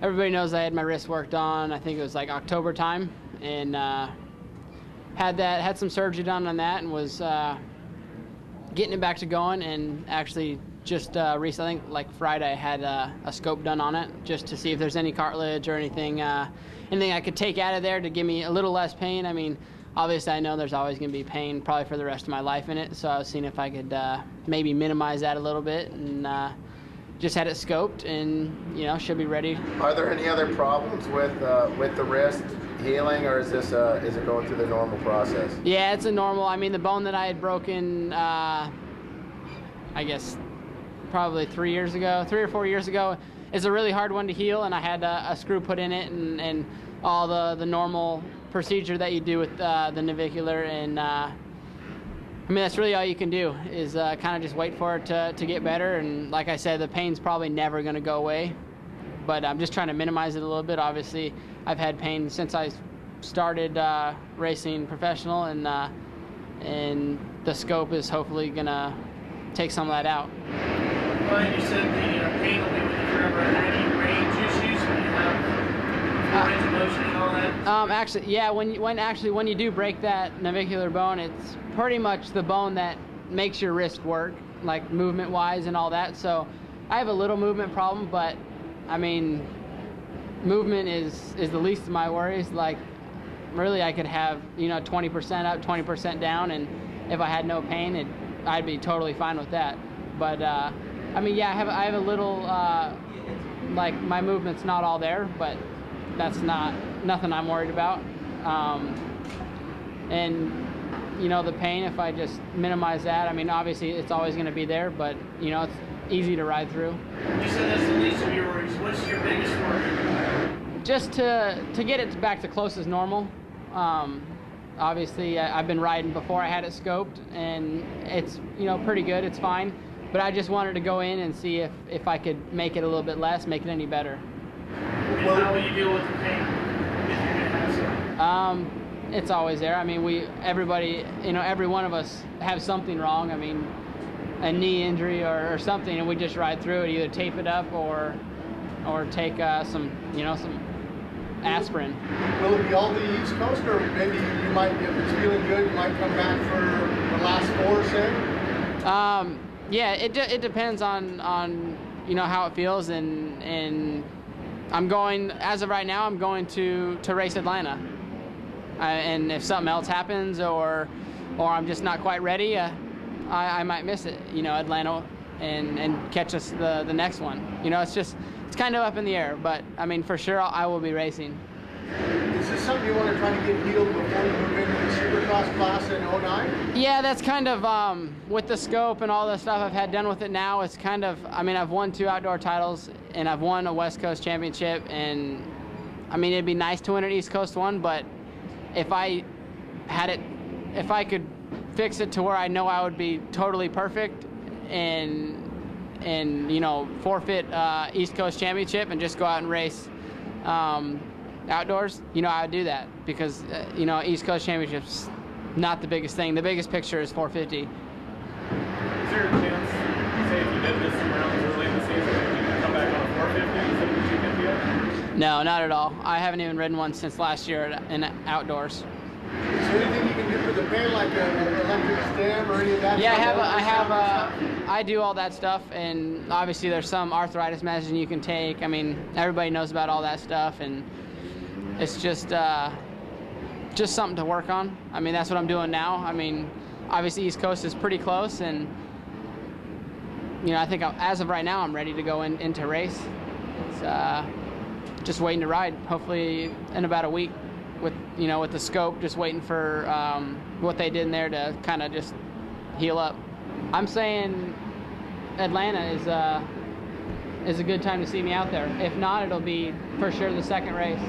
everybody knows I had my wrist worked on. I think it was like October time, and had some surgery done on that, and was getting it back to going. And actually, just recently, like Friday, I had a scope done on it just to see if there's any cartilage or anything I could take out of there to give me a little less pain. I mean, obviously, I know there's always going to be pain probably for the rest of my life in it, so I was seeing if I could maybe minimize that a little bit, and just had it scoped, and should be ready. Are there any other problems with the wrist healing, or is it going through the normal process? Yeah, it's a normal. I mean, the bone that I had broken, I guess probably 3 or 4 years ago, is a really hard one to heal, and I had a screw put in it, and all the normal procedure that you do with the navicular, and I mean, that's really all you can do is kind of just wait for it to get better. And like I said, the pain's probably never going to go away, but I'm just trying to minimize it a little bit. Obviously, I've had pain since I started racing professional, and the scope is hopefully going to take some of that out. Well, you said the pain will be with you forever. Are there any range issues when you have range of motion and all that? Actually, yeah. When you do break that navicular bone, it's pretty much the bone that makes your wrist work, like movement-wise and all that. So I have a little movement problem, but I mean, movement is the least of my worries. Like, really, I could have 20% up, 20% down, and if I had no pain, I'd be totally fine with that. But I mean, yeah, I have a little like my movement's not all there, but that's nothing I'm worried about. And the pain, if I just minimize that, I mean, obviously it's always going to be there, but it's easy to ride through. You said that's the least of your worries. What's your biggest worry? Just to get it back to close as normal. Obviously, I've been riding before I had it scoped, and it's pretty good. It's fine, but I just wanted to go in and see if I could make it a little bit less, make it any better. And how will you deal with the pain if you're gonna have some? It's always there. I mean, everybody, every one of us have something wrong. I mean, a knee injury or something, and we just ride through it. Either tape it up or take some aspirin. Will it be all the East Coast, or maybe you might, if it's feeling good, you might come back for the last 4, say? Yeah, it depends on how it feels, and I'm going, as of right now, I'm going to race Atlanta. And if something else happens, or I'm just not quite ready, I might miss it, Atlanta, and catch us the next one. It's kind of up in the air, but I mean, for sure, I will be racing. Is this something you want to try to get healed before you move into the Supercross class in '09? Yeah, that's kind of, with the scope and all the stuff I've had done with it now, it's kind of, I mean, I've won 2 outdoor titles, and I've won a West Coast championship, and I mean, it'd be nice to win an East Coast one, but if I could fix it to where I know I would be totally perfect and forfeit East Coast championship and just go out and race outdoors, I would do that, because East Coast championship's not the biggest thing. The biggest picture is 450. Is there a chance, say, if you did this some rounds early in the season, that you could come back on a 450 instead of a 250? No, not at all. I haven't even ridden one since last year in outdoors. Is there anything you can do for the pain, like an electric stem or any of that? Yeah, I do all that stuff, and obviously there's some arthritis medicine you can take. I mean, everybody knows about all that stuff, and it's just something to work on. I mean, that's what I'm doing now. I mean, obviously East Coast is pretty close, and I think as of right now, I'm ready to go into race. It's just waiting to ride, hopefully in about a week, with the scope, just waiting for what they did in there to kind of just heal up. I'm saying Atlanta is a good time to see me out there. If not, it'll be for sure the second race.